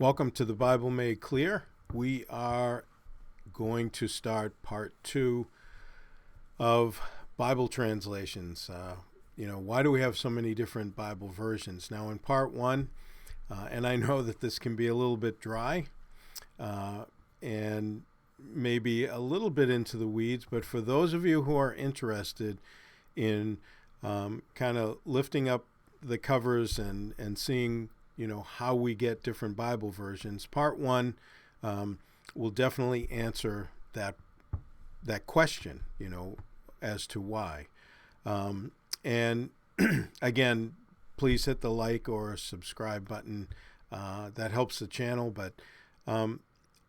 Welcome to the Bible Made Clear. We are going to start part 2 of Bible translations. Why do we have so many different Bible versions? Now, in part 1, and I know that this can be a little bit dry and maybe a little bit into the weeds, but for those of you who are interested in kind of lifting up the covers and seeing how we get different Bible versions, part 1 will definitely answer that question, as to why. And again, please hit the like or subscribe button. That helps the channel. But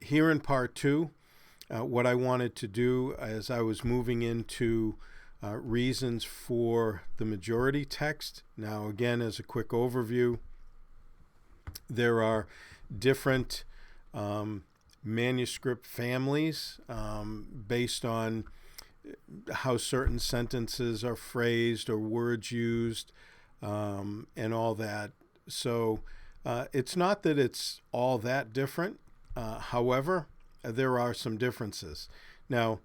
here in part 2, what I wanted to do as I was moving into reasons for the majority text. Now, again, as a quick overview, there are different manuscript families based on how certain sentences are phrased or words used and all that. So it's not that it's all that different. However, there are some differences. Now,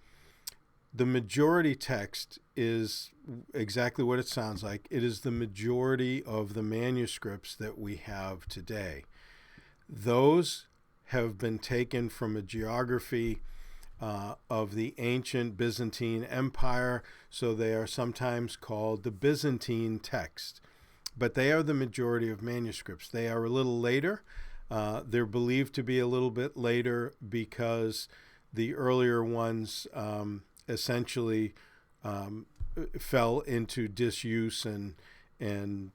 the majority text is exactly what it sounds like. It is the majority of the manuscripts that we have today. Those have been taken from a geography of the ancient Byzantine Empire, so they are sometimes called the Byzantine text. But they are the majority of manuscripts. They are a little later. They're believed to be a little bit later because the earlier ones essentially fell into disuse, and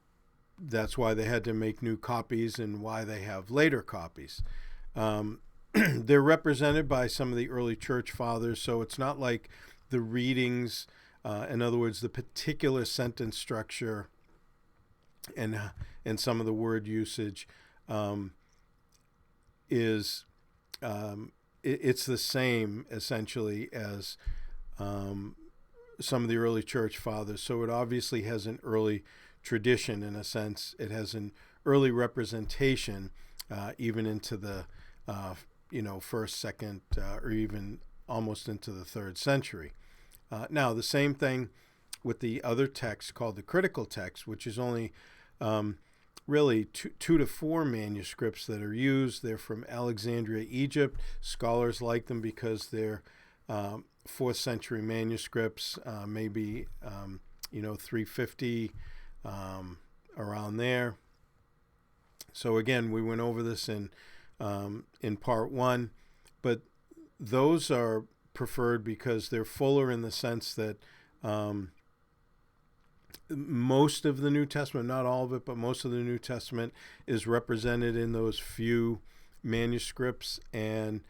that's why they had to make new copies and why they have later copies. They're represented by some of the early church fathers, so it's not like the readings, in other words, the particular sentence structure and some of the word usage is it's the same essentially as some of the early church fathers. So it obviously has an early tradition in a sense. It has an early representation even into the first, second, or even almost into the 3rd century. Now, the same thing with the other text called the critical text, which is only really two to four manuscripts that are used. They're from Alexandria, Egypt. Scholars like them because they're 4th century manuscripts, maybe 350, around there. So again, we went over this in part 1, but those are preferred because they're fuller in the sense that most of the New Testament, not all of it, but most of the New Testament is represented in those few manuscripts, and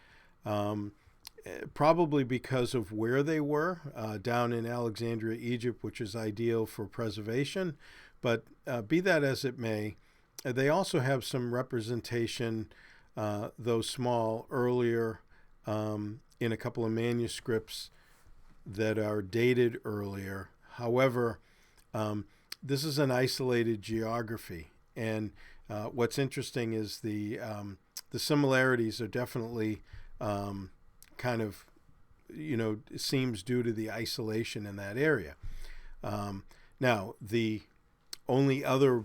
probably because of where they were, down in Alexandria, Egypt, which is ideal for preservation. But be that as it may, they also have some representation, though small, earlier in a couple of manuscripts that are dated earlier. However, this is an isolated geography, and what's interesting is the similarities are definitely kind of, it seems due to the isolation in that area. Now, the only other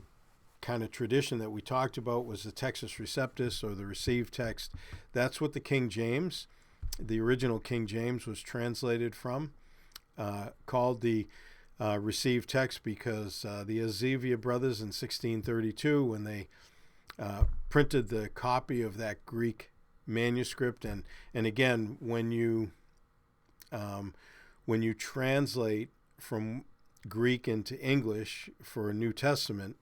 kind of tradition that we talked about was the Textus Receptus, or the received text. That's what the King James, the original King James, was translated from, called the received text because the Azevia brothers in 1632, when they printed the copy of that Greek manuscript, and again, when you translate from Greek into English for a New Testament,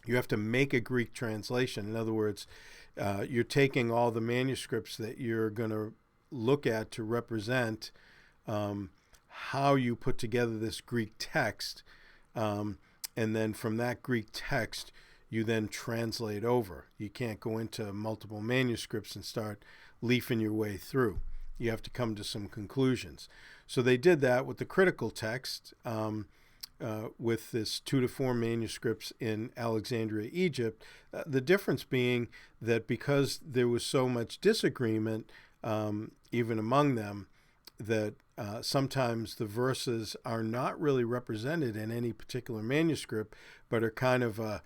you have to make a Greek translation. In other words, you're taking all the manuscripts that you're going to look at to represent how you put together this Greek text, and then from that Greek text, you then translate over. You can't go into multiple manuscripts and start leafing your way through. You have to come to some conclusions. So they did that with the critical text, with this 2 to 4 manuscripts in Alexandria, Egypt. The difference being that because there was so much disagreement, even among them, that sometimes the verses are not really represented in any particular manuscript, but are kind of a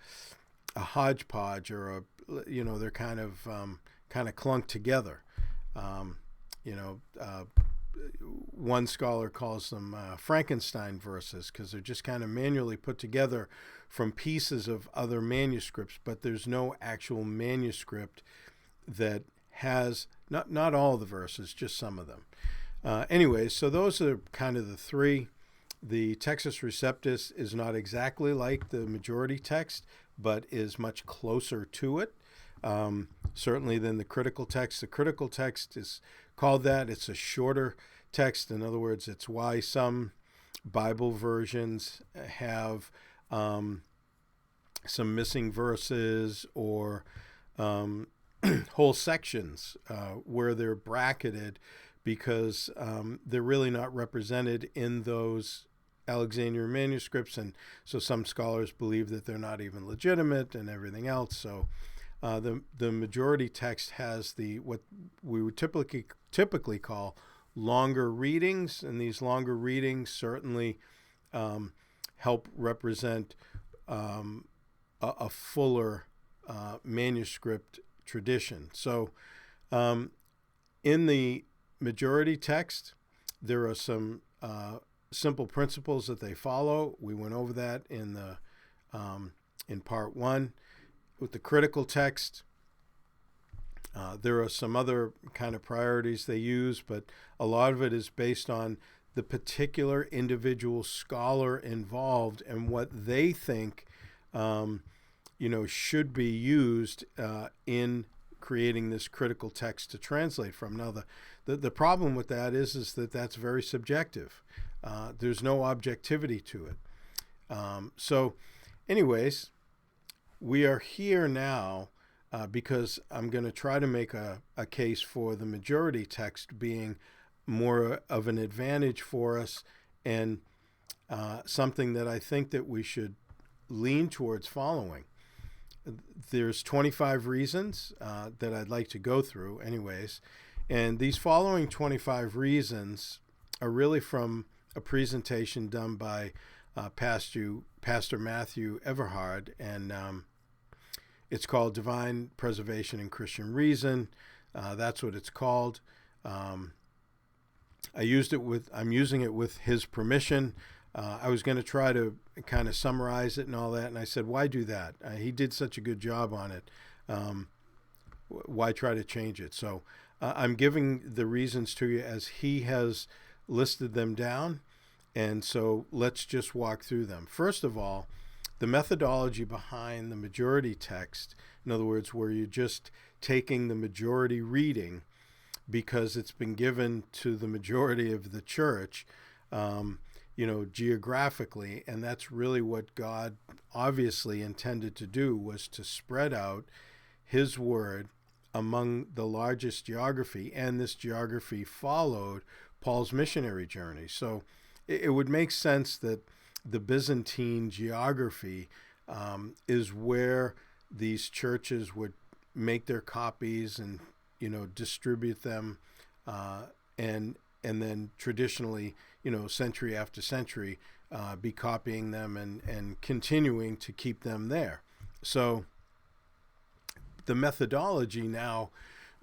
hodgepodge, or they're kind of clunked together. One scholar calls them Frankenstein verses, because they're just kind of manually put together from pieces of other manuscripts, but there's no actual manuscript that has not all the verses, just some of them. Anyways, so those are kind of the three. The Textus Receptus is not exactly like the majority text, but is much closer to it, certainly than the critical text. The critical text is called that. It's a shorter text. In other words, it's why some Bible versions have some missing verses, or whole sections where they're bracketed, because they're really not represented in those Alexandrian manuscripts, and so some scholars believe that they're not even legitimate and everything else. So the majority text has what we would typically call longer readings, and these longer readings certainly help represent a fuller manuscript tradition. So in the majority text, there are some simple principles that they follow. We went over that in part 1. With the critical text, there are some other kind of priorities they use, but a lot of it is based on the particular individual scholar involved and what they think should be used in creating this critical text to translate from. Now, the problem with that is that that's very subjective. There's no objectivity to it. So anyways, we are here now because I'm going to try to make a case for the majority text being more of an advantage for us, and something that I think that we should lean towards following. There's 25 reasons that I'd like to go through anyways. And these following 25 reasons are really from a presentation done by Pastor Matthew Everhard, and it's called Divine Preservation and Christian Reason. That's what it's called. I'm using it with his permission. I was going to try to kind of summarize it and all that, and I said, why do that? He did such a good job on it. Why try to change it? So I'm giving the reasons to you as he has listed them down, and so let's just walk through them. First of all, the methodology behind the majority text, in other words, where you're just taking the majority reading because it's been given to the majority of the church, geographically, and that's really what God obviously intended to do, was to spread out his word among the largest geography, and this geography followed Paul's missionary journey. So it would make sense that the Byzantine geography is where these churches would make their copies and distribute them, and then traditionally, century after century, be copying them and continuing to keep them there. So the methodology now,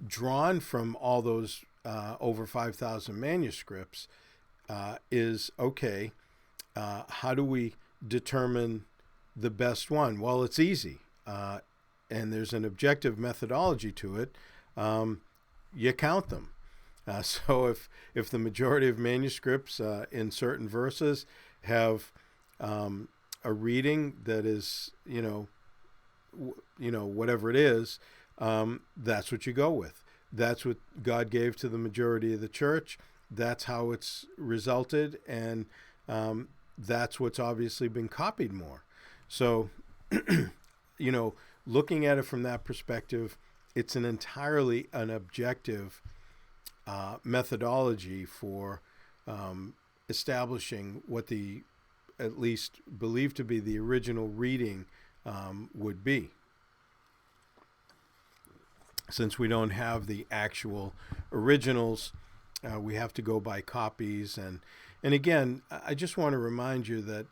drawn from all those over 5,000 manuscripts, is, okay, how do we determine the best one? Well, it's easy, and there's an objective methodology to it. You count them. So if the majority of manuscripts in certain verses have a reading that is, whatever it is, that's what you go with. That's what God gave to the majority of the church. That's how it's resulted, and that's what's obviously been copied more. So, looking at it from that perspective, it's an entirely an objective methodology for establishing what the at least believed to be the original reading would be. Since we don't have the actual originals, we have to go by copies. And again, I just want to remind you that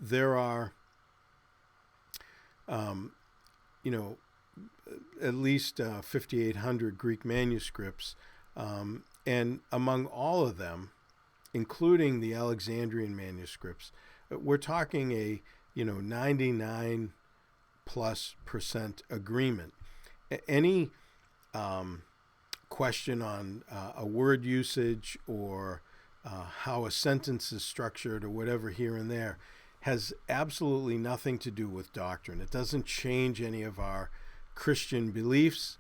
there are, at least 5,800 Greek manuscripts, and among all of them, including the Alexandrian manuscripts, we're talking a 99+% agreement. Any question on a word usage or how a sentence is structured or whatever here and there has absolutely nothing to do with doctrine. It doesn't change any of our Christian beliefs,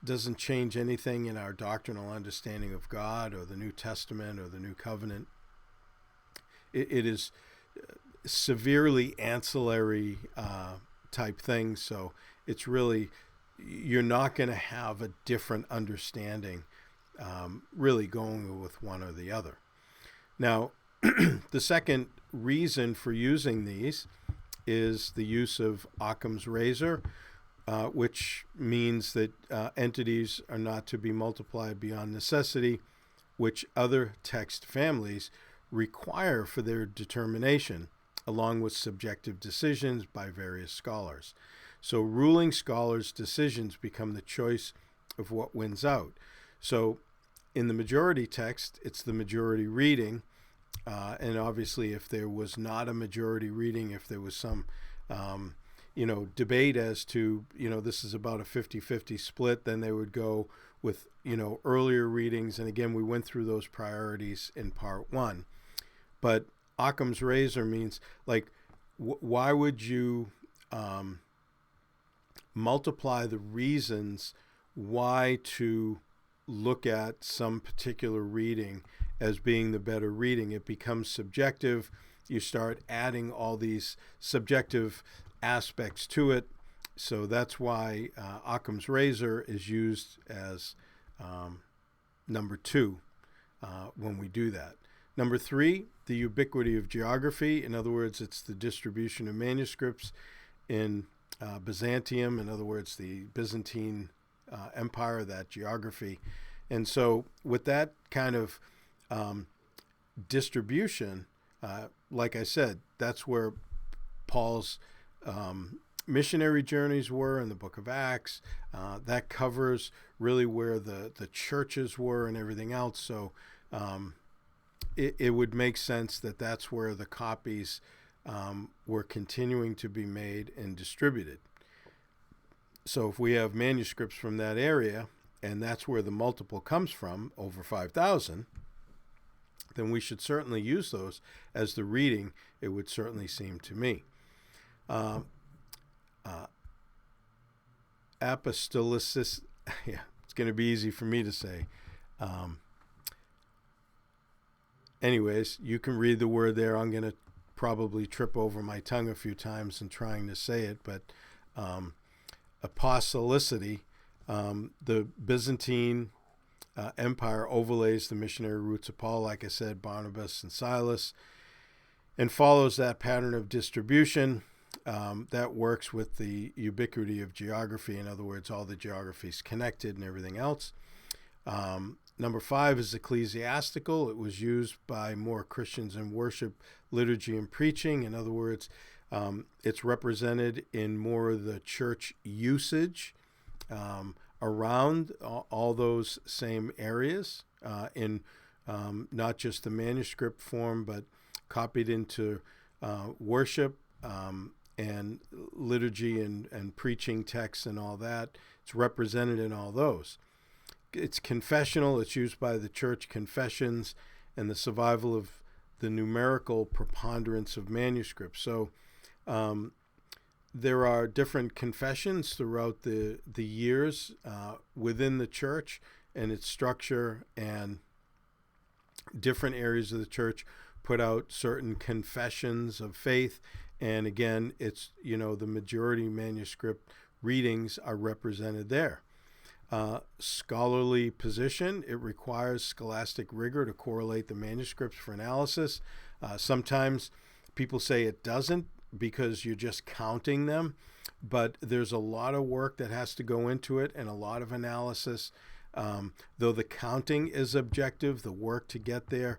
doesn't change anything in our doctrinal understanding of God or the New Testament or the New Covenant. It is severely ancillary type thing, so it's really, you're not going to have a different understanding really going with one or the other. Now, the second reason for using these is the use of Occam's razor, which means that entities are not to be multiplied beyond necessity, which other text families require for their determination, along with subjective decisions by various scholars. So ruling scholars' decisions become the choice of what wins out. So in the majority text, it's the majority reading. And obviously, if there was not a majority reading, if there was some, debate as to, this is about a 50-50 split, then they would go with, earlier readings. And again, we went through those priorities in part one. But Occam's razor means, why would you multiply the reasons why to look at some particular reading as being the better reading? It becomes subjective. You start adding all these subjective aspects to it. So that's why Occam's razor is used as number two when we do that. Number three, the ubiquity of geography. In other words, it's the distribution of manuscripts in Byzantium. In other words, the Byzantine Empire, that geography. And so with that kind of distribution, like I said, that's where Paul's missionary journeys were in the book of Acts. That covers really where the churches were and everything else. So it would make sense that that's where the copies were continuing to be made and distributed. So if we have manuscripts from that area, and that's where the multiple comes from, over 5,000, then we should certainly use those as the reading, it would certainly seem to me. Apostolicis, yeah, it's going to be easy for me to say. Anyways, you can read the word there. I'm going to probably trip over my tongue a few times in trying to say it, but apostolicity, the Byzantine Empire overlays the missionary roots of Paul, like I said, Barnabas and Silas, and follows that pattern of distribution that works with the ubiquity of geography. In other words, all the geographies connected and everything else. Number five is ecclesiastical. It was used by more Christians in worship, liturgy, and preaching. In other words, it's represented in more of the church usage around all those same areas in not just the manuscript form, but copied into worship and liturgy and preaching texts and all that. It's represented in all those. It's confessional. It's used by the church confessions and the survival of the numerical preponderance of manuscripts. So there are different confessions throughout the years within the church and its structure, and different areas of the church put out certain confessions of faith. And again, it's, the majority manuscript readings are represented there. scholarly position. It requires scholastic rigor to correlate the manuscripts for analysis. Sometimes people say it doesn't because you're just counting them, but there's a lot of work that has to go into it and a lot of analysis. Though the counting is objective, the work to get there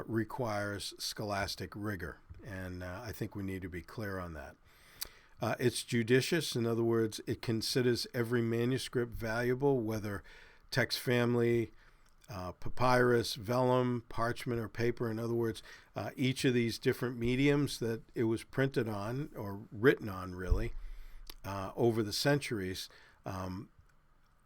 requires scholastic rigor, and I think we need to be clear on that. It's judicious. In other words, it considers every manuscript valuable, whether text family, papyrus, vellum, parchment, or paper. In other words, each of these different mediums that it was printed on or written on, really, over the centuries,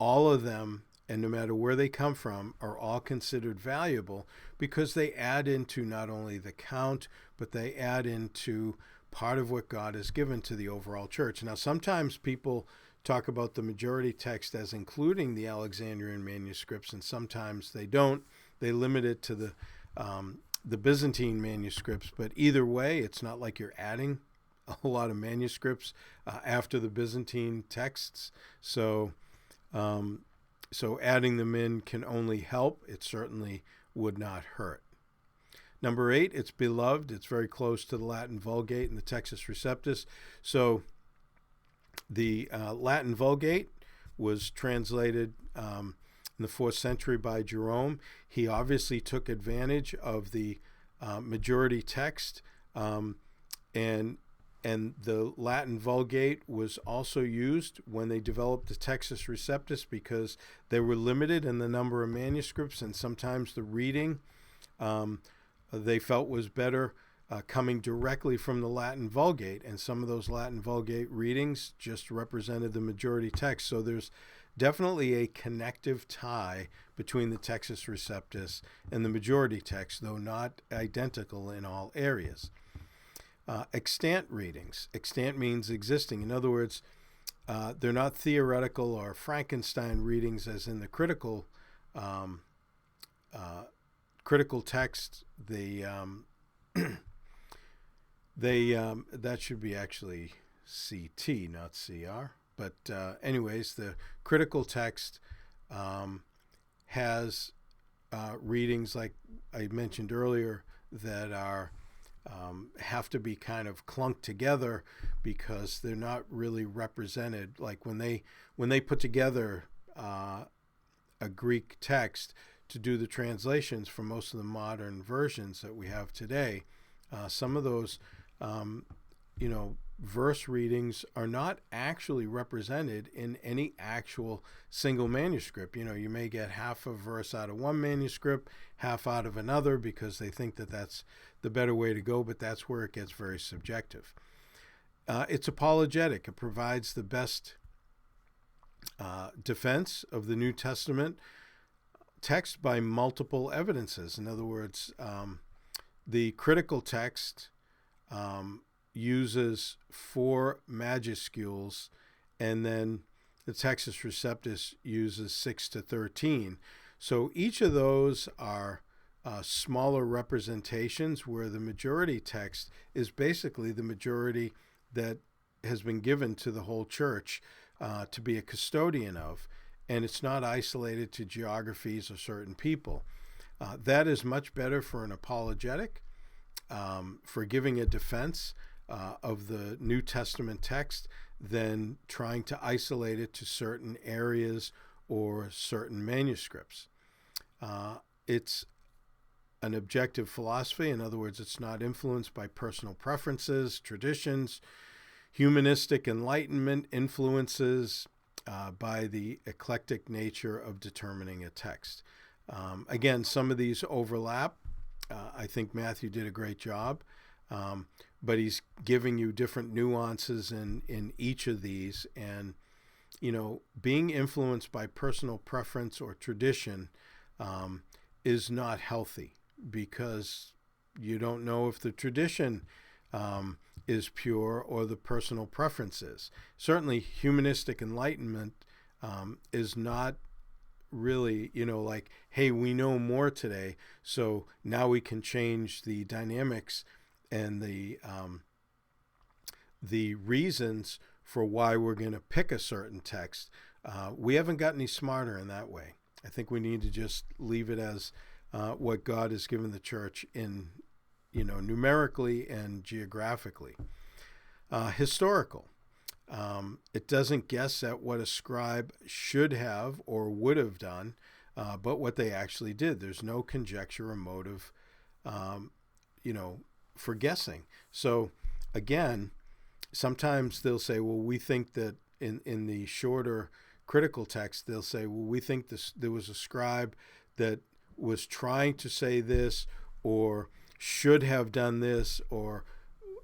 all of them, and no matter where they come from, are all considered valuable because they add into not only the count, but they add into part of what God has given to the overall church. Now, sometimes people talk about the majority text as including the Alexandrian manuscripts, and sometimes they don't. They limit it to the Byzantine manuscripts. But either way, it's not like you're adding a lot of manuscripts after the Byzantine texts. So adding them in can only help. It certainly would not hurt. Number 8, it's beloved. It's very close to the Latin Vulgate and the Textus Receptus. So the Latin Vulgate was translated in the 4th century by Jerome. He obviously took advantage of the majority text, and the Latin Vulgate was also used when they developed the Textus Receptus because they were limited in the number of manuscripts, and sometimes the reading they felt was better coming directly from the Latin Vulgate, and some of those Latin Vulgate readings just represented the majority text. So there's definitely a connective tie between the Textus Receptus and the majority text, though not identical in all areas. Extant readings. Extant means existing. In other words, they're not theoretical or Frankenstein readings as in the critical text. That should be actually CT, not CR. But anyways, the critical text has readings like I mentioned earlier that are have to be kind of clunked together because they're not really represented. Like when they put together a Greek text to do the translations for most of the modern versions that we have today, some of those verse readings are not actually represented in any actual single manuscript. You may get half a verse out of one manuscript, half out of another, because they think that that's the better way to go, but that's where it gets very subjective. It's apologetic. It provides the best defense of the New Testament text by multiple evidences. In other words, the critical text uses 4 majuscules, and then the Textus Receptus uses 6 to 13. So each of those are smaller representations, where the majority text is basically the majority that has been given to the whole church to be a custodian of, and it's not isolated to geographies or certain people. That is much better for an apologetic, for giving a defense of the New Testament text than trying to isolate it to certain areas or certain manuscripts. It's an objective philosophy. In other words, it's not influenced by personal preferences, traditions, humanistic Enlightenment influences, by the eclectic nature of determining a text. Again, some of these overlap. I think Matthew did a great job, but he's giving you different nuances in each of these. And, being influenced by personal preference or tradition is not healthy, because you don't know if the tradition is pure or the personal preference is. Certainly, humanistic Enlightenment is not really, like, hey, we know more today, so now we can change the dynamics and the reasons for why we're going to pick a certain text. We haven't got any smarter in that way. I think we need to just leave it as what God has given the church in, numerically and geographically. Historical. It doesn't guess at what a scribe should have or would have done, but what they actually did. There's no conjecture or motive, for guessing. So, again, sometimes they'll say, well, we think that in the shorter critical text, they'll say, well, we think there was a scribe that was trying to say this or should have done this or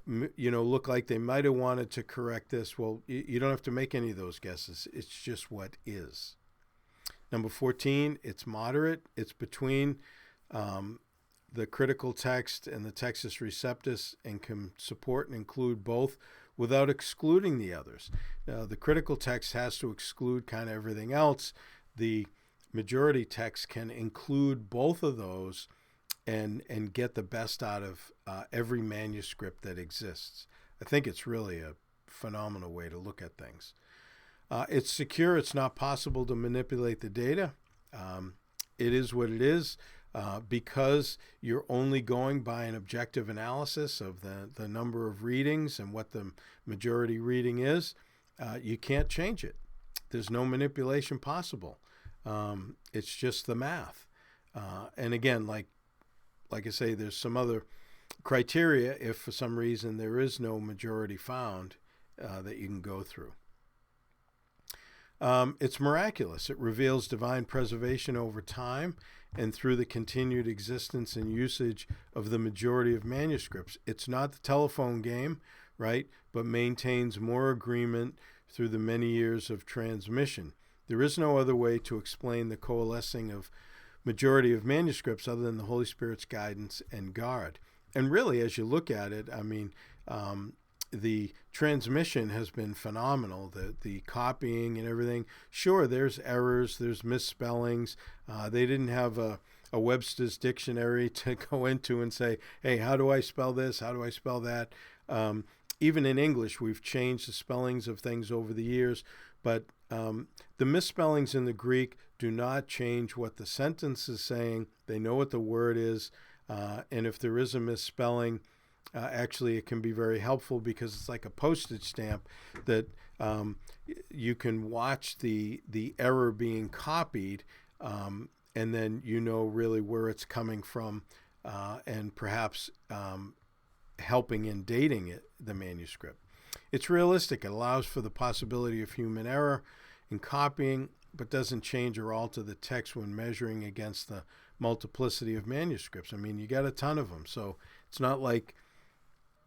look like they might have wanted to correct this. Well, you don't have to make any of those guesses. It's just what is. Number 14, it's moderate. It's between the critical text and the Textus Receptus and can support and include both without excluding the others. The critical text has to exclude kind of everything else. The majority text can include both of those and get the best out of every manuscript that exists. I think it's really a phenomenal way to look at things. It's secure. It's not possible to manipulate the data. It is what it is because you're only going by an objective analysis of the number of readings and what the majority reading is. You can't change it. There's no manipulation possible. It's just the math. And again, like I say, there's some other criteria if for some reason there is no majority found that you can go through. It's miraculous. It reveals divine preservation over time and through the continued existence and usage of the majority of manuscripts. It's not the telephone game, right, but maintains more agreement through the many years of transmission. There is no other way to explain the coalescing of majority of manuscripts other than the Holy Spirit's guidance and guard. And really, as you look at it, I mean, the transmission has been phenomenal. The copying and everything. Sure, there's errors, there's misspellings. They didn't have a Webster's dictionary to go into and say, hey, how do I spell this? How do I spell that? Even in English, we've changed the spellings of things over the years, but the misspellings in the Greek do not change what the sentence is saying. They know what the word is, and if there is a misspelling, actually it can be very helpful because it's like a postage stamp that you can watch the error being copied, and then you know really where it's coming from, and perhaps helping in dating the manuscript. It's realistic. It allows for the possibility of human error in copying, but doesn't change or alter the text when measuring against the multiplicity of manuscripts. I mean, you got a ton of them, so it's not like,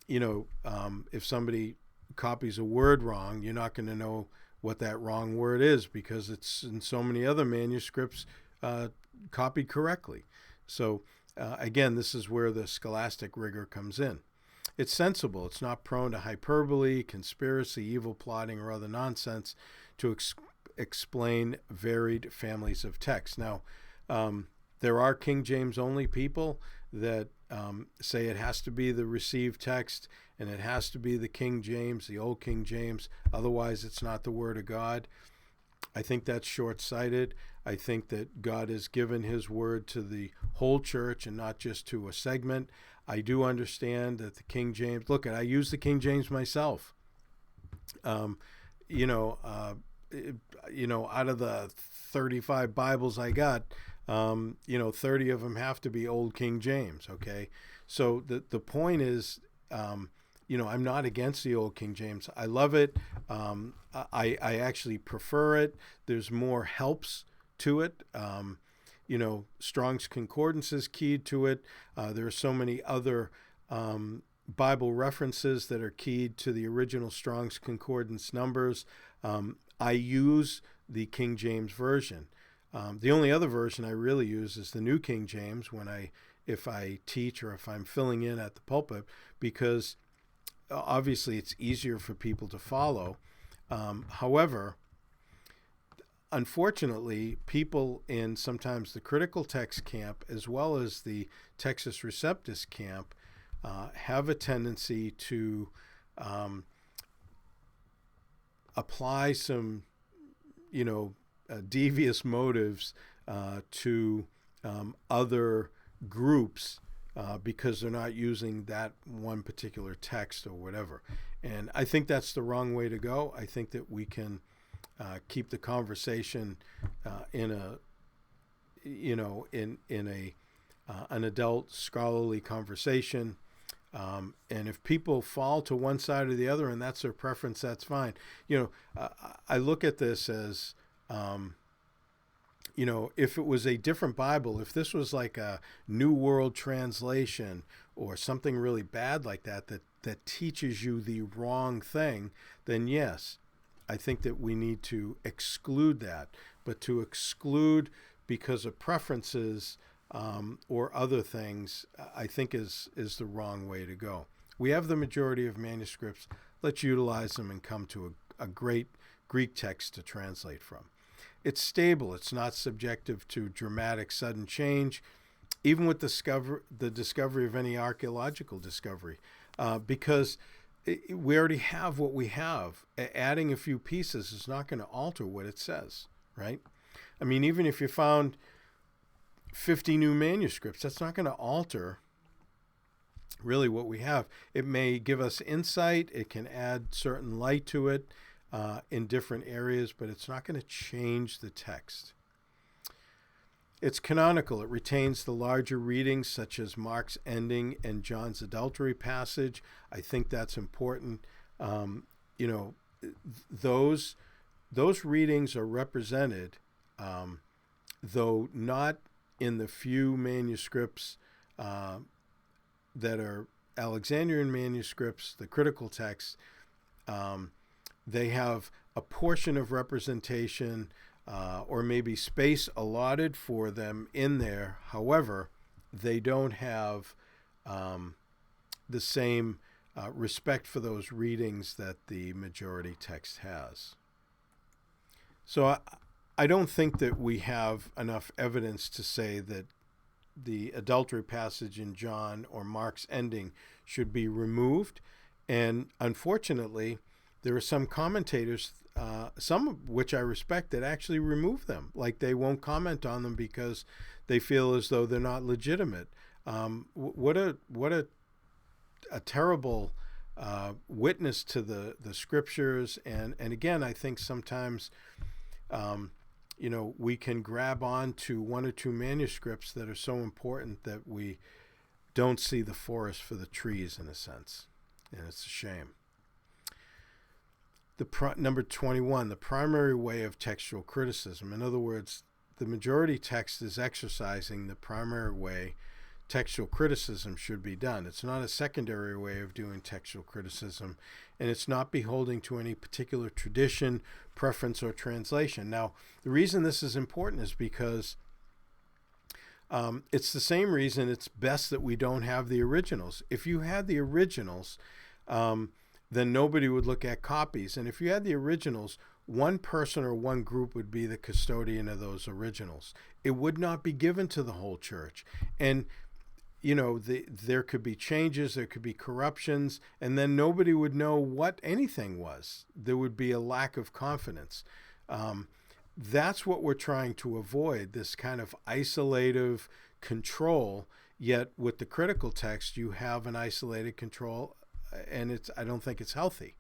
if somebody copies a word wrong, you're not going to know what that wrong word is because it's in so many other manuscripts copied correctly. So again, this is where the scholastic rigor comes in. It's sensible. It's not prone to hyperbole, conspiracy, evil plotting, or other nonsense to explain varied families of text. Now, there are King James only people that say it has to be the received text and it has to be the King James, the old King James. Otherwise, it's not the Word of God. I think that's short-sighted. I think that God has given his word to the whole church and not just to a segment. I do understand that the King James, look, I use the King James myself. Out of the 35 Bibles I got, 30 of them have to be Old King James, okay? So the point is, I'm not against the Old King James. I love it. I actually prefer it. There's more helps to it. Strong's Concordance is keyed to it. There are so many other Bible references that are keyed to the original Strong's Concordance numbers. I use the King James Version. The only other version I really use is the New King James if I teach or if I'm filling in at the pulpit, because obviously it's easier for people to follow. However, unfortunately, people in sometimes the critical text camp as well as the Textus Receptus camp have a tendency to apply some devious motives to other groups because they're not using that one particular text or whatever. And I think that's the wrong way to go. I think that we can keep the conversation in a, in a an adult scholarly conversation. And if people fall to one side or the other and that's their preference, that's fine. I look at this as, if it was a different Bible, if this was like a New World Translation or something really bad like that, that teaches you the wrong thing, then yes, I think that we need to exclude that. But to exclude because of preferences or other things, I think is the wrong way to go. We have the majority of manuscripts. Let's utilize them and come to a great Greek text to translate from. It's stable. It's not subjective to dramatic sudden change, even with the discovery of any archaeological discovery, because we already have what we have. Adding a few pieces is not going to alter what it says, right? I mean, even if you found 50 new manuscripts, that's not going to alter really what we have. It may give us insight. It can add certain light to it in different areas, but it's not going to change the text. It's canonical. It retains the larger readings, such as Mark's ending and John's adultery passage. I think that's important. Those readings are represented, though not in the few manuscripts that are Alexandrian manuscripts, the critical texts. They have a portion of representation or maybe space allotted for them in there. However, they don't have the same respect for those readings that the majority text has. So I don't think that we have enough evidence to say that the adultery passage in John or Mark's ending should be removed. And unfortunately, there are some commentators, some of which I respect, that actually remove them. Like they won't comment on them because they feel as though they're not legitimate. What a terrible witness to the scriptures. And again, I think sometimes we can grab on to one or two manuscripts that are so important that we don't see the forest for the trees, in a sense. And it's a shame. Number 21, the primary way of textual criticism. In other words, the majority text is exercising the primary way textual criticism should be done. It's not a secondary way of doing textual criticism, and it's not beholding to any particular tradition, preference, or translation. Now, the reason this is important is because it's the same reason it's best that we don't have the originals. If you had the originals, then nobody would look at copies. And if you had the originals, one person or one group would be the custodian of those originals. It would not be given to the whole church. And there could be changes, there could be corruptions, and then nobody would know what anything was. There would be a lack of confidence. That's what we're trying to avoid, this kind of isolative control. Yet with the critical text, you have an isolated control, and I don't think it's healthy.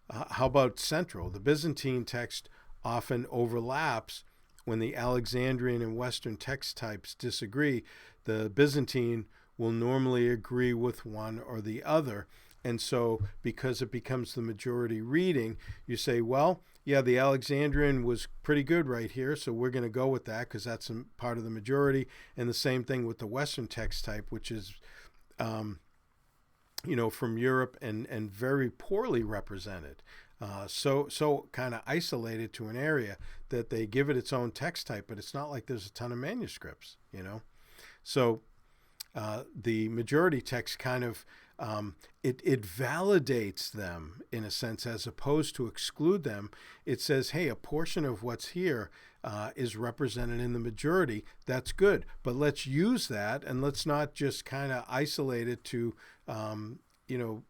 How about central? The Byzantine text often overlaps. When the Alexandrian and Western text types disagree, the Byzantine will normally agree with one or the other. And so because it becomes the majority reading, you say, well, yeah, the Alexandrian was pretty good right here, so we're going to go with that because that's part of the majority. And the same thing with the Western text type, which is from Europe and very poorly represented. So kind of isolated to an area that they give it its own text type, but it's not like there's a ton of manuscripts, So the majority text kind of, it validates them in a sense, as opposed to exclude them. It says, hey, a portion of what's here is represented in the majority. That's good, but let's use that, and let's not just kind of isolate it to,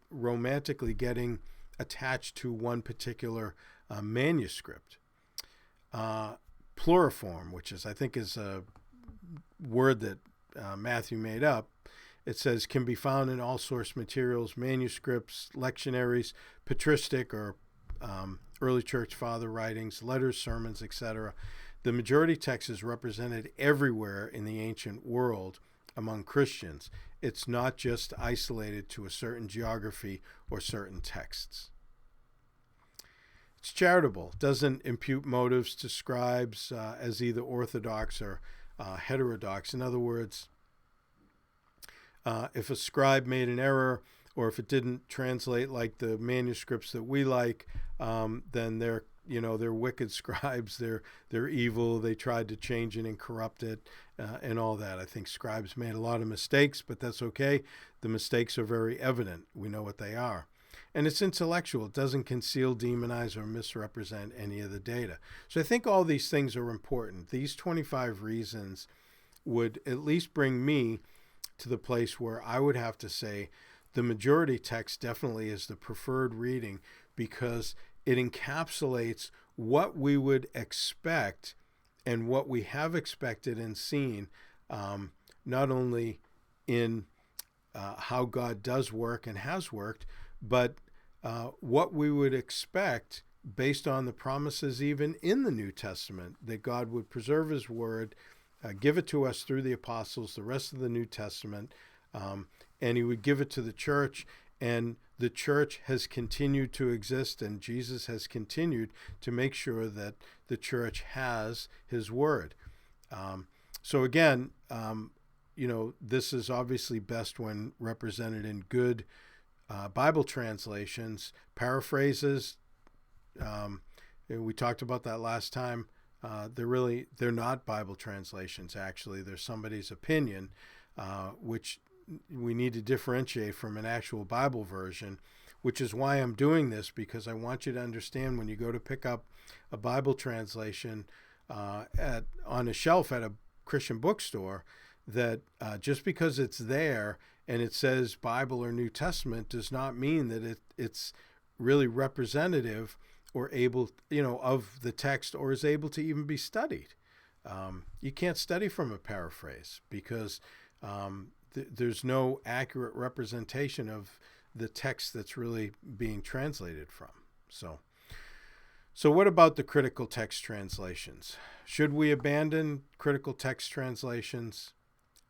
romantically getting attached to one particular manuscript. pluriform, which I think is a word that Matthew made up. It says can be found in all source materials, manuscripts, lectionaries, patristic or early church father writings, letters, sermons, etc. The majority text is represented everywhere in the ancient world among Christians. It's not just isolated to a certain geography or certain texts. It's charitable, doesn't impute motives to scribes as either orthodox or heterodox. In other words, if a scribe made an error or if it didn't translate like the manuscripts that we like, then they're wicked scribes. They're evil. They tried to change it and corrupt it and all that. I think scribes made a lot of mistakes, but that's okay. The mistakes are very evident. We know what they are. And it's intellectual. It doesn't conceal, demonize, or misrepresent any of the data. So I think all these things are important. These 25 reasons would at least bring me to the place where I would have to say the majority text definitely is the preferred reading because it encapsulates what we would expect and what we have expected and seen, not only in how God does work and has worked, but what we would expect based on the promises even in the New Testament, that God would preserve his word, give it to us through the apostles, the rest of the New Testament, and he would give it to the church, and the church has continued to exist, and Jesus has continued to make sure that the church has his word. So again, this is obviously best when represented in good Bible translations. Paraphrases, we talked about that last time. They're not Bible translations, actually. They're somebody's opinion, which we need to differentiate from an actual Bible version, which is why I'm doing this, because I want you to understand when you go to pick up a Bible translation on a shelf at a Christian bookstore, that just because it's there and it says Bible or New Testament does not mean that it's really representative or able, of the text, or is able to even be studied. You can't study from a paraphrase because there's no accurate representation of the text that's really being translated from. So what about the critical text translations? Should we abandon critical text translations?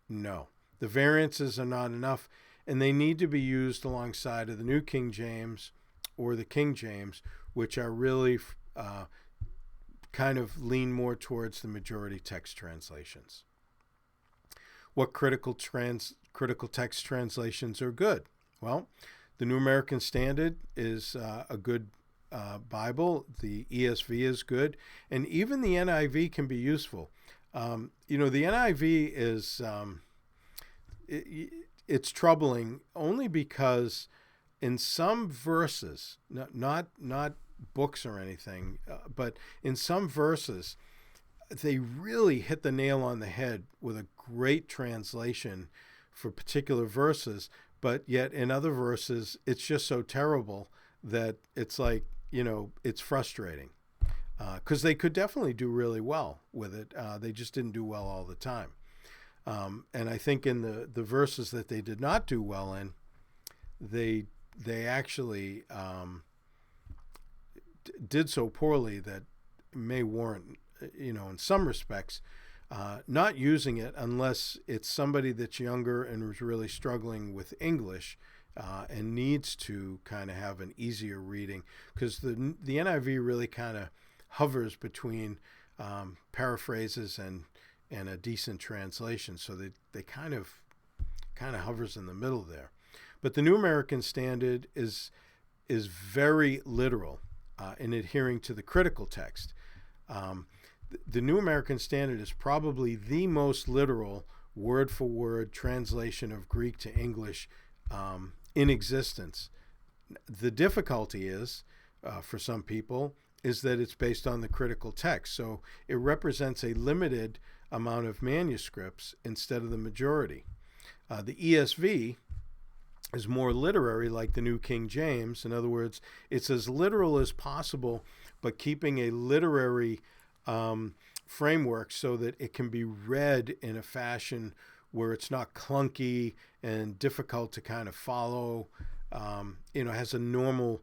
No. The variances are not enough, and they need to be used alongside of the New King James or the King James, which are really kind of lean more towards the majority text translations. What critical text translations are good? Well, the New American Standard is a good Bible. The ESV is good, and even the NIV can be useful. The NIV is it's troubling only because in some verses, not books or anything, but in some verses, they really hit the nail on the head with a great translation for particular verses, but yet in other verses, it's just so terrible that it's like, it's frustrating. Because they could definitely do really well with it. They just didn't do well all the time. And I think in the verses that they did not do well in, they actually did so poorly that may warrant, in some respects, not using it unless it's somebody that's younger and was really struggling with English and needs to kind of have an easier reading, because the NIV really kind of hovers between paraphrases and a decent translation, so they kind of hovers in the middle there. But the New American Standard is very literal in adhering to the critical text. The New American Standard is probably the most literal word-for-word translation of Greek to English in existence. The difficulty is, for some people, is that it's based on the critical text. So it represents a limited amount of manuscripts instead of the majority. The ESV is more literary, like the New King James. In other words, it's as literal as possible, but keeping a literary framework so that it can be read in a fashion where it's not clunky and difficult to kind of follow. Has a normal,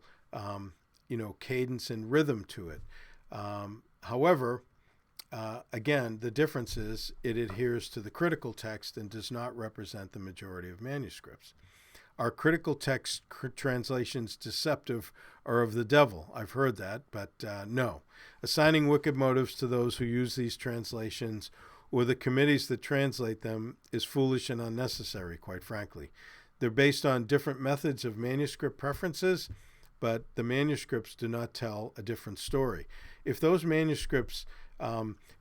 cadence and rhythm to it. However, again, the difference is it adheres to the critical text and does not represent the majority of manuscripts. Are critical text translations deceptive or of the devil? I've heard that, but no. Assigning wicked motives to those who use these translations or the committees that translate them is foolish and unnecessary, quite frankly. They're based on different methods of manuscript preferences, but the manuscripts do not tell a different story. If those manuscripts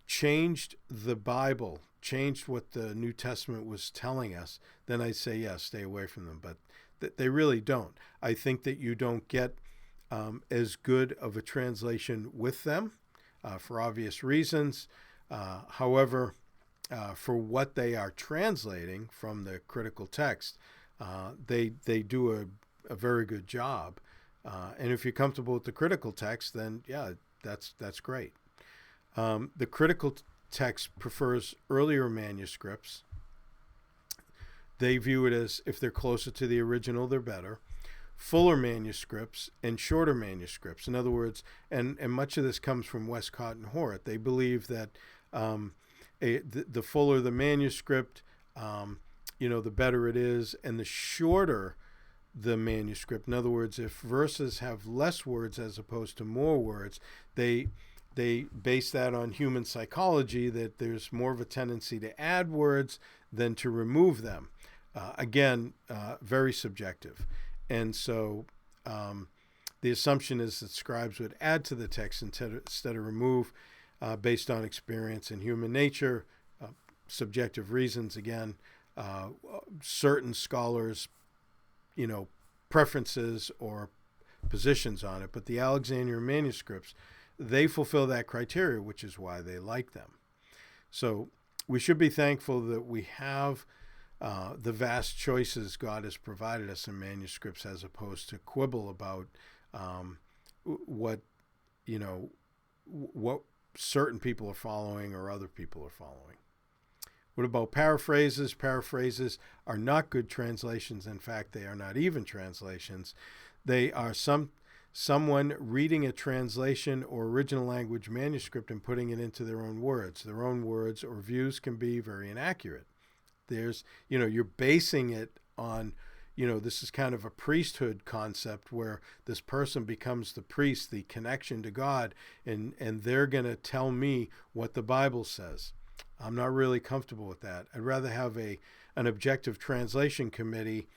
changed the Bible, changed what the New Testament was telling us, then I'd say, yes, stay away from them. But they really don't. I think that you don't get as good of a translation with them for obvious reasons. However, for what they are translating from the critical text, they do a very good job. And if you're comfortable with the critical text, then yeah, that's great. The critical text prefers earlier manuscripts. They view it as if they're closer to the original, they're better. Fuller manuscripts and shorter manuscripts. In other words, and much of this comes from Westcott and Hort. They believe that the fuller the manuscript, the better it is, and the shorter the manuscript. In other words, if verses have less words as opposed to more words, they base that on human psychology, that there's more of a tendency to add words than to remove them. Again, very subjective. And so the assumption is that scribes would add to the text instead of remove, based on experience and human nature, subjective reasons, again, certain scholars, preferences or positions on it. But the Alexandrian manuscripts, they fulfill that criteria, which is why they like them. So we should be thankful that we have the vast choices God has provided us in manuscripts, as opposed to quibble about what certain people are following or other people are following. What about paraphrases? Paraphrases are not good translations. In fact, they are not even translations. They are someone reading a translation or original language manuscript and putting it into their own words. Their own words or views can be very inaccurate. You're basing it on, this is kind of a priesthood concept where this person becomes the priest, the connection to God, and they're going to tell me what the Bible says. I'm not really comfortable with that. I'd rather have an objective translation committee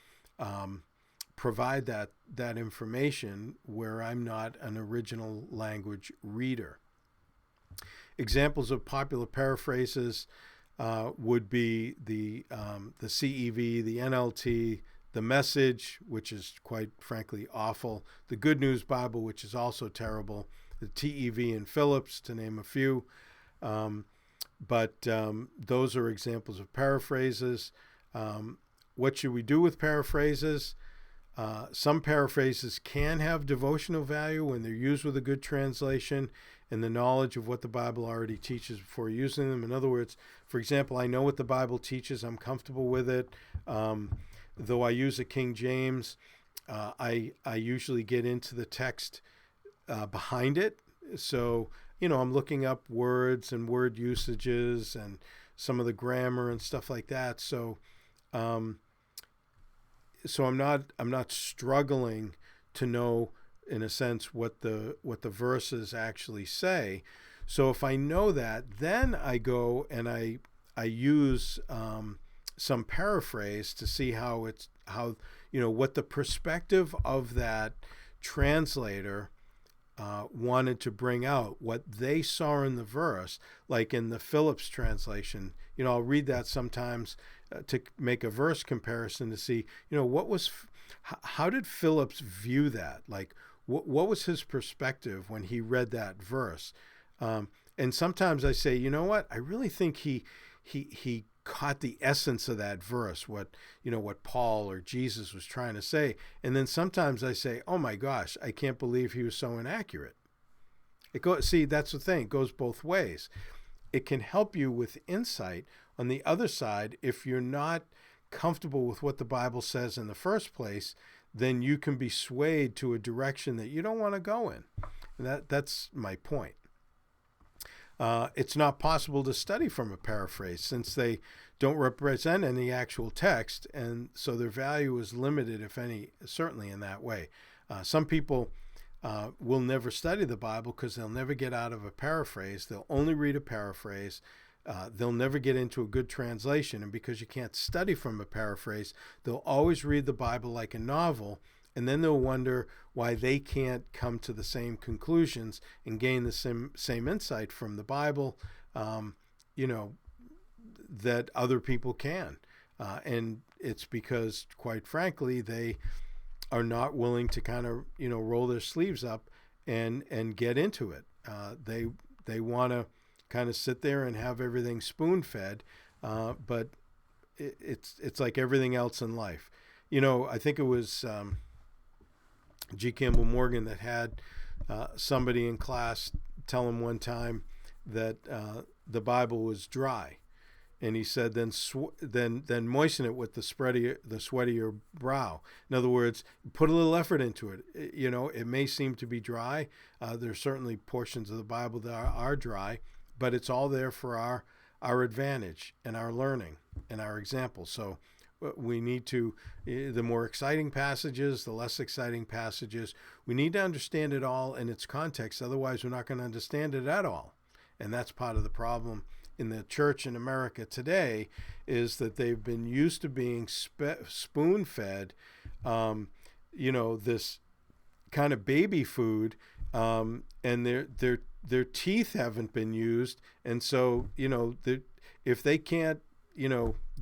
provide that information where I'm not an original language reader. Examples of popular paraphrases would be the CEV, the NLT, the Message, which is quite frankly awful, the Good News Bible, which is also terrible, the TEV and Phillips, to name a few. But those are examples of paraphrases. What should we do with paraphrases? Some paraphrases can have devotional value when they're used with a good translation and the knowledge of what the Bible already teaches before using them. In other words, for example, I know what the Bible teaches. I'm comfortable with it. Though I use a King James, I usually get into the text behind it. So, I'm looking up words and word usages and some of the grammar and stuff like that. So I'm not struggling to know, in a sense, what the verses actually say. So if I know that, then I go and I use some paraphrase to see what the perspective of that translator wanted to bring out, what they saw in the verse. Like in the Phillips translation, I'll read that sometimes to make a verse comparison to see, how did Phillips view that? Like, what was his perspective when he read that verse? And sometimes I say, I really think he caught the essence of that verse, what Paul or Jesus was trying to say. And then sometimes I say, oh my gosh, I can't believe he was so inaccurate. See, that's the thing. It goes both ways. It can help you with insight. On the other side, if you're not comfortable with what the Bible says in the first place, then you can be swayed to a direction that you don't want to go in. And that's my point. It's not possible to study from a paraphrase since they don't represent any actual text, and so their value is limited, if any, certainly in that way. Some people will never study the Bible because they'll never get out of a paraphrase. They'll only read a paraphrase. They'll never get into a good translation, and because you can't study from a paraphrase, they'll always read the Bible like a novel, and then they'll wonder why they can't come to the same conclusions and gain the same insight from the Bible, that other people can. And it's because, quite frankly, they are not willing to kind of, roll their sleeves up and get into it. They want to kind of sit there and have everything spoon-fed, but it's like everything else in life. I think it was G. Campbell Morgan that had somebody in class tell him one time that the Bible was dry, and he said, then moisten it with the sweat of your brow. In other words, put a little effort into it. It may seem to be dry. There's certainly portions of the Bible that are dry, but it's all there for our advantage and our learning and our example. So we need to, the more exciting passages, the less exciting passages, we need to understand it all in its context. Otherwise, we're not going to understand it at all. And that's part of the problem in the church in America today, is that they've been used to being spoon-fed, this kind of baby food, and their teeth haven't been used. And so, if they can't,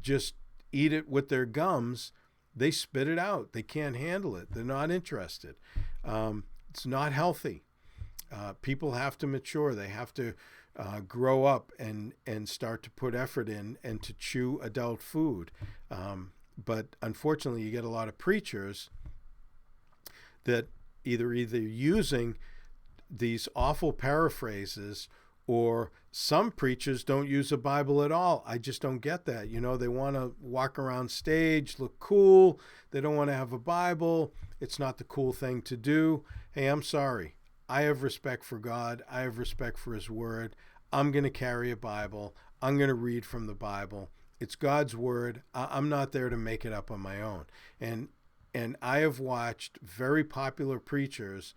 just eat it with their gums, they spit it out. They can't handle it. They're not interested. It's not healthy. People have to mature. They have to grow up and start to put effort in and to chew adult food. But unfortunately, you get a lot of preachers that either using these awful paraphrases, or some preachers don't use a Bible at all. I just don't get that. They want to walk around stage, look cool. They don't want to have a Bible. It's not the cool thing to do. Hey, I'm sorry. I have respect for God. I have respect for His Word. I'm going to carry a Bible. I'm going to read from the Bible. It's God's Word. I'm not there to make it up on my own. And I have watched very popular preachers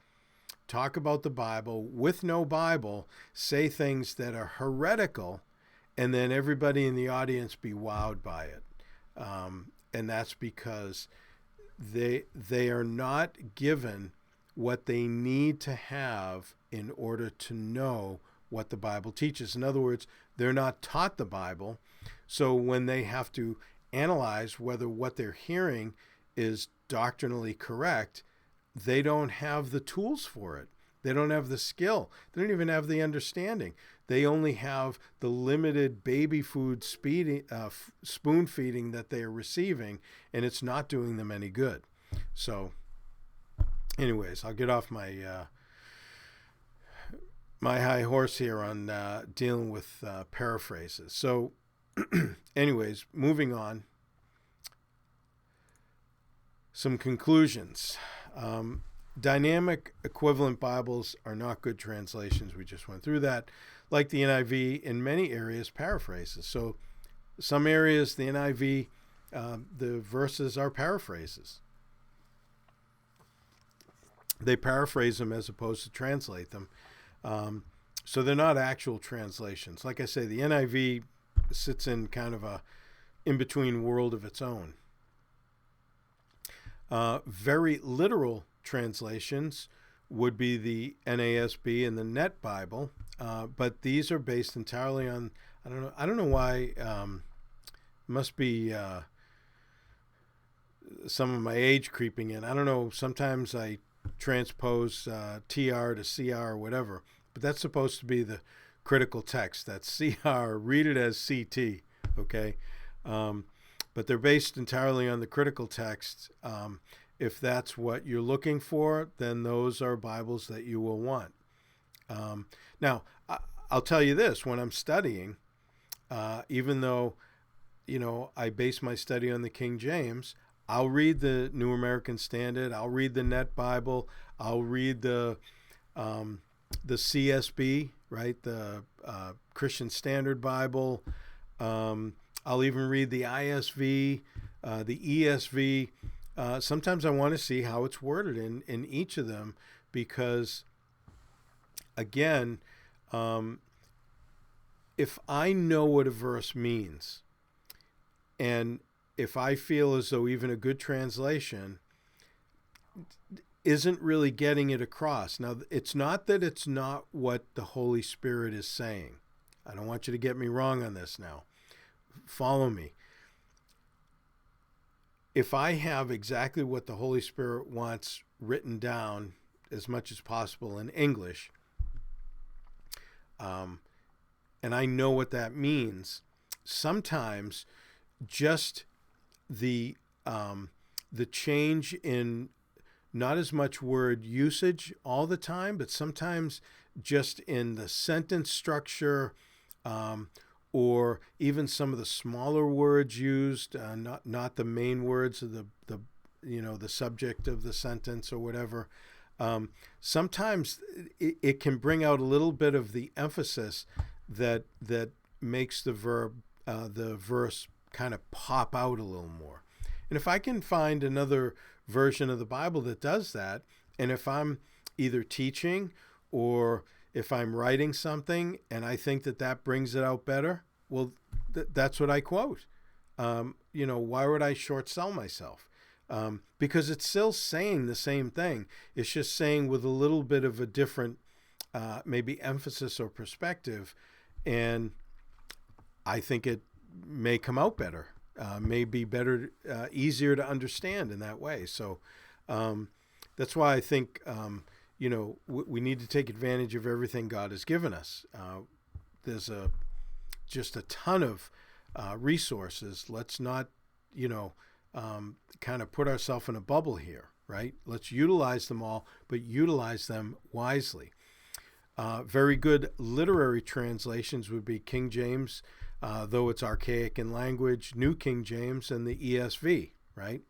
talk about the Bible with no Bible, say things that are heretical, and then everybody in the audience be wowed by it. And that's because they are not given what they need to have in order to know what the Bible teaches. In other words, they're not taught the Bible. So when they have to analyze whether what they're hearing is doctrinally correct, they don't have the tools for it. They don't have the skill. They don't even have the understanding. They only have the limited baby food spoon feeding that they are receiving, and it's not doing them any good. So anyways, I'll get off my my high horse here on dealing with paraphrases. So anyways, moving on. Some conclusions. Dynamic equivalent Bibles are not good translations. We just went through that. Like the NIV, in many areas, paraphrases. So some areas, the NIV, the verses are paraphrases. They paraphrase them as opposed to translate them. So they're not actual translations. Like I say, the NIV sits in kind of a in-between world of its own. Very literal translations would be the NASB and the Net Bible, but these are based entirely on, I don't know why, must be some of my age creeping in. I don't know, sometimes I transpose TR to CR or whatever, but that's supposed to be the critical text. That's CR, read it as CT, okay? But they're based entirely on the critical text. If that's what you're looking for, then those are Bibles that you will want. Now, I'll tell you this: when I'm studying, even though I base my study on the King James, I'll read the New American Standard, I'll read the Net Bible, I'll read the CSB, right, the Christian Standard Bible. I'll even read the ISV, the ESV. Sometimes I want to see how it's worded in each of them because, again, if I know what a verse means, and if I feel as though even a good translation isn't really getting it across. Now, it's not that it's not what the Holy Spirit is saying. I don't want you to get me wrong on this now. Follow me. If I have exactly what the Holy Spirit wants written down as much as possible in English, and I know what that means, sometimes just the change in not as much word usage all the time, but sometimes just in the sentence structure, or even some of the smaller words used, not the main words of the subject of the sentence or whatever. Sometimes it can bring out a little bit of the emphasis that makes the verse kind of pop out a little more. And if I can find another version of the Bible that does that, and if I'm either teaching or if I'm writing something and I think that brings it out better, well, that's what I quote. Why would I short sell myself? Because it's still saying the same thing. It's just saying with a little bit of a different maybe emphasis or perspective, and I think it may come out better. May be better, easier to understand in that way. So that's why I think, we need to take advantage of everything God has given us. There's just a ton of resources. Let's not, kind of put ourselves in a bubble here, right? Let's utilize them all, but utilize them wisely. Very good literary translations would be King James, though it's archaic in language, New King James, and the ESV, right?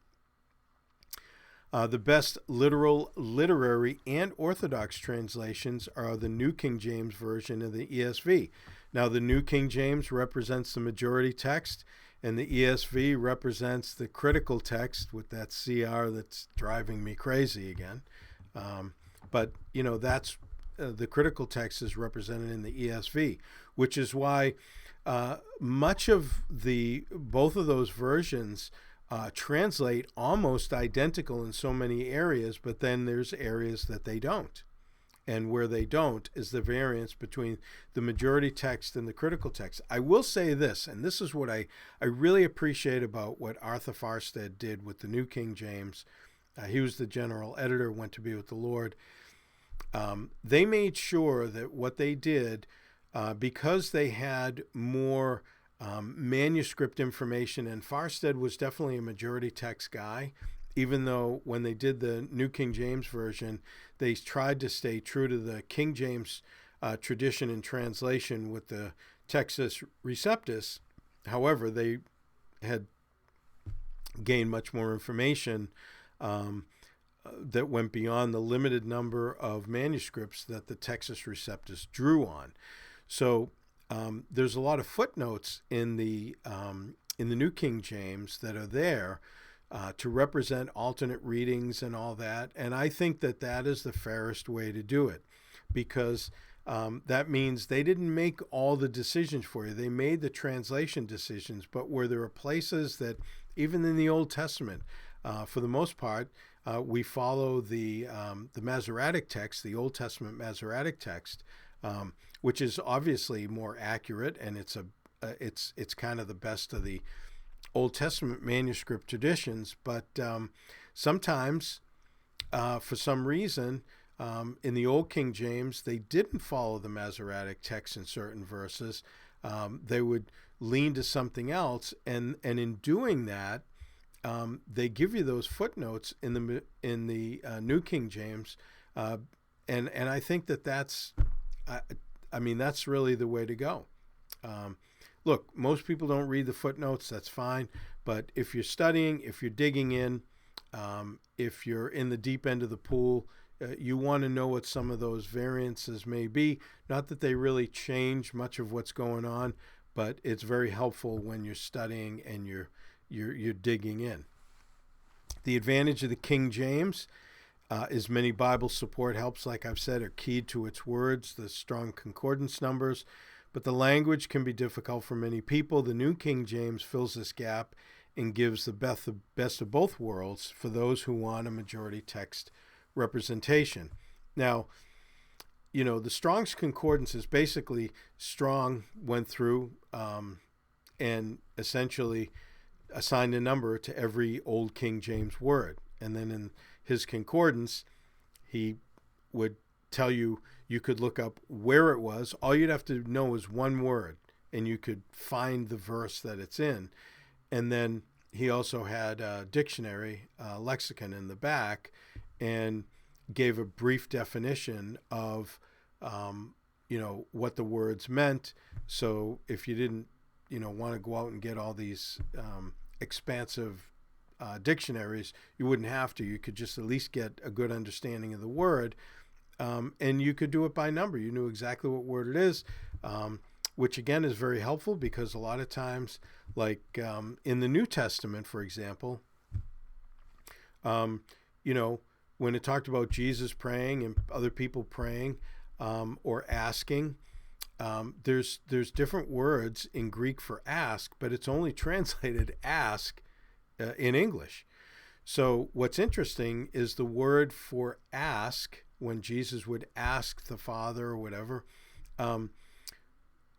The best literal, literary, and Orthodox translations are the New King James Version and the ESV. Now, the New King James represents the majority text, and the ESV represents the critical text with that CR that's driving me crazy again. But that's the critical text is represented in the ESV, which is why much of both of those versions translate almost identical in so many areas, but then there's areas that they don't. And where they don't is the variance between the majority text and the critical text. I will say this, and this is what I really appreciate about what Arthur Farstead did with the New King James. He was the general editor, went to be with the Lord. They made sure that what they did, because they had more manuscript information, and Farstead was definitely a majority text guy, even though when they did the New King James Version, they tried to stay true to the King James tradition and translation with the Textus Receptus. However, they had gained much more information that went beyond the limited number of manuscripts that the Textus Receptus drew on. So there's a lot of footnotes in the New King James that are there to represent alternate readings and all that. And I think that is the fairest way to do it, because that means they didn't make all the decisions for you. They made the translation decisions, but where there are places that, even in the Old Testament, for the most part, we follow the Masoretic text, the Old Testament Masoretic text, which is obviously more accurate, and it's kind of the best of the Old Testament manuscript traditions. But sometimes, for some reason, in the Old King James, they didn't follow the Masoretic text in certain verses. They would lean to something else, and in doing that, they give you those footnotes in the New King James, and I think that's I mean, that's really the way to go. Um, Look, most people don't read the footnotes. That's fine. But if you're studying, if you're digging in, if you're in the deep end of the pool, you want to know what some of those variances may be. Not that they really change much of what's going on, but it's very helpful when you're studying and you're digging in. The advantage of the King James is many Bible support helps, like I've said, are keyed to its words, the strong concordance numbers. But the language can be difficult for many people. The New King James fills this gap and gives the best of both worlds for those who want a majority text representation. Now, the Strong's Concordance is basically Strong went through and essentially assigned a number to every Old King James word. And then in his concordance, he would tell you could look up where it was. All you'd have to know is one word, and you could find the verse that it's in. And then he also had a dictionary, lexicon in the back, and gave a brief definition of, what the words meant. So if you didn't, want to go out and get all these expansive dictionaries, you wouldn't have to. You could just at least get a good understanding of the word. And you could do it by number. You knew exactly what word it is, which again is very helpful because a lot of times, like in the New Testament, for example, when it talked about Jesus praying and other people praying or asking, there's different words in Greek for ask, but it's only translated ask in English. So what's interesting is the word for ask, when Jesus would ask the Father or whatever,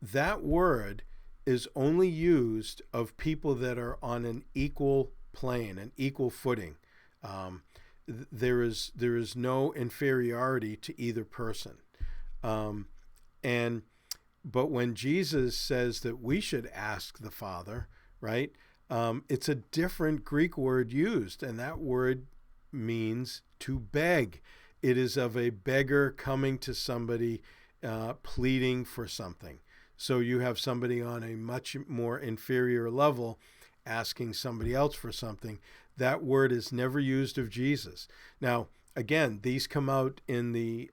that word is only used of people that are on an equal plane, an equal footing. There is no inferiority to either person. But when Jesus says that we should ask the Father, right, it's a different Greek word used, and that word means to beg. It is of a beggar coming to somebody pleading for something. So you have somebody on a much more inferior level asking somebody else for something. That word is never used of Jesus. Now, again, these come out in the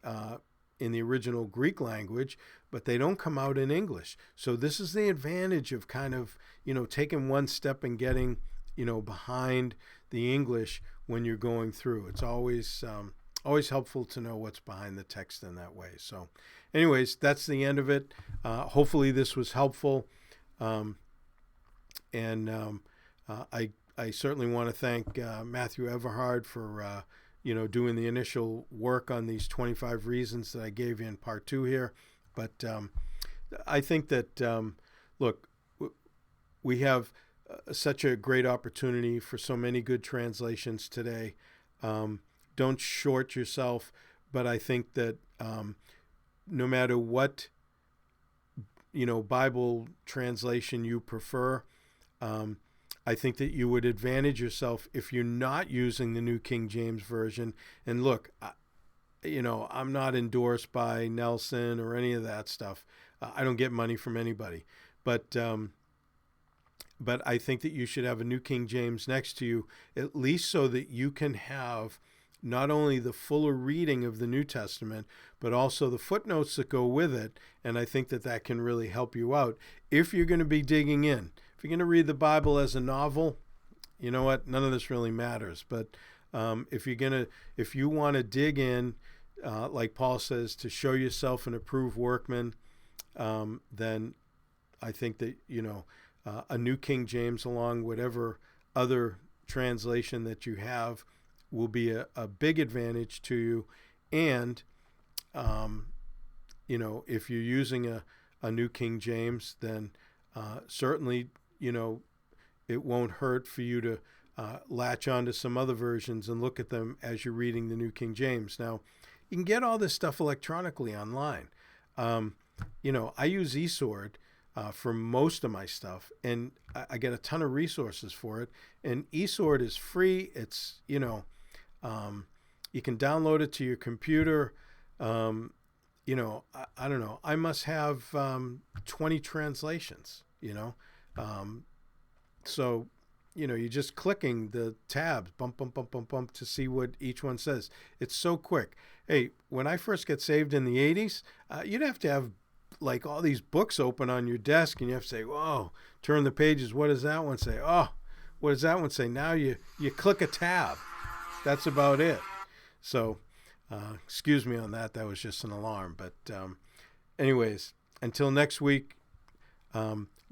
original Greek language, but they don't come out in English. So this is the advantage of kind of, taking one step and getting, behind the English when you're going through. It's always helpful to know what's behind the text in that way. So anyways, that's the end of it. Hopefully this was helpful. I certainly want to thank Matthew Everhard for, doing the initial work on these 25 reasons that I gave you in part 2 here. But I think that, look, we have such a great opportunity for so many good translations today. Don't short yourself, but I think that no matter what Bible translation you prefer, I think that you would advantage yourself if you're not using the New King James Version. And look, I'm not endorsed by Nelson or any of that stuff. I don't get money from anybody, but I think that you should have a New King James next to you, at least so that you can have not only the fuller reading of the New Testament, but also the footnotes that go with it. And I think that can really help you out if you're going to be digging in. If you're going to read the Bible as a novel, you know what? None of this really matters. But if you want to dig in, like Paul says, to show yourself an approved workman, then I think that, a New King James, along whatever other translation that you have, will be a big advantage to you. And, if you're using a New King James, then certainly, it won't hurt for you to latch onto some other versions and look at them as you're reading the New King James. Now, you can get all this stuff electronically online. I use eSword for most of my stuff, and I get a ton of resources for it. And eSword is free. It's, you can download it to your computer. I don't know. I must have 20 translations, Um, so, you're just clicking the tabs, bump, bump, bump, bump, bump, to see what each one says. It's so quick. Hey, when I first got saved in the 80s, you'd have to have like all these books open on your desk, and you have to say, whoa, turn the pages. What does that one say? Oh, what does that one say? Now you click a tab. That's about it. So, excuse me on that. That was just an alarm. But anyways, until next week,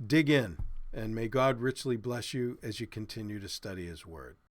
dig in, and may God richly bless you as you continue to study His Word.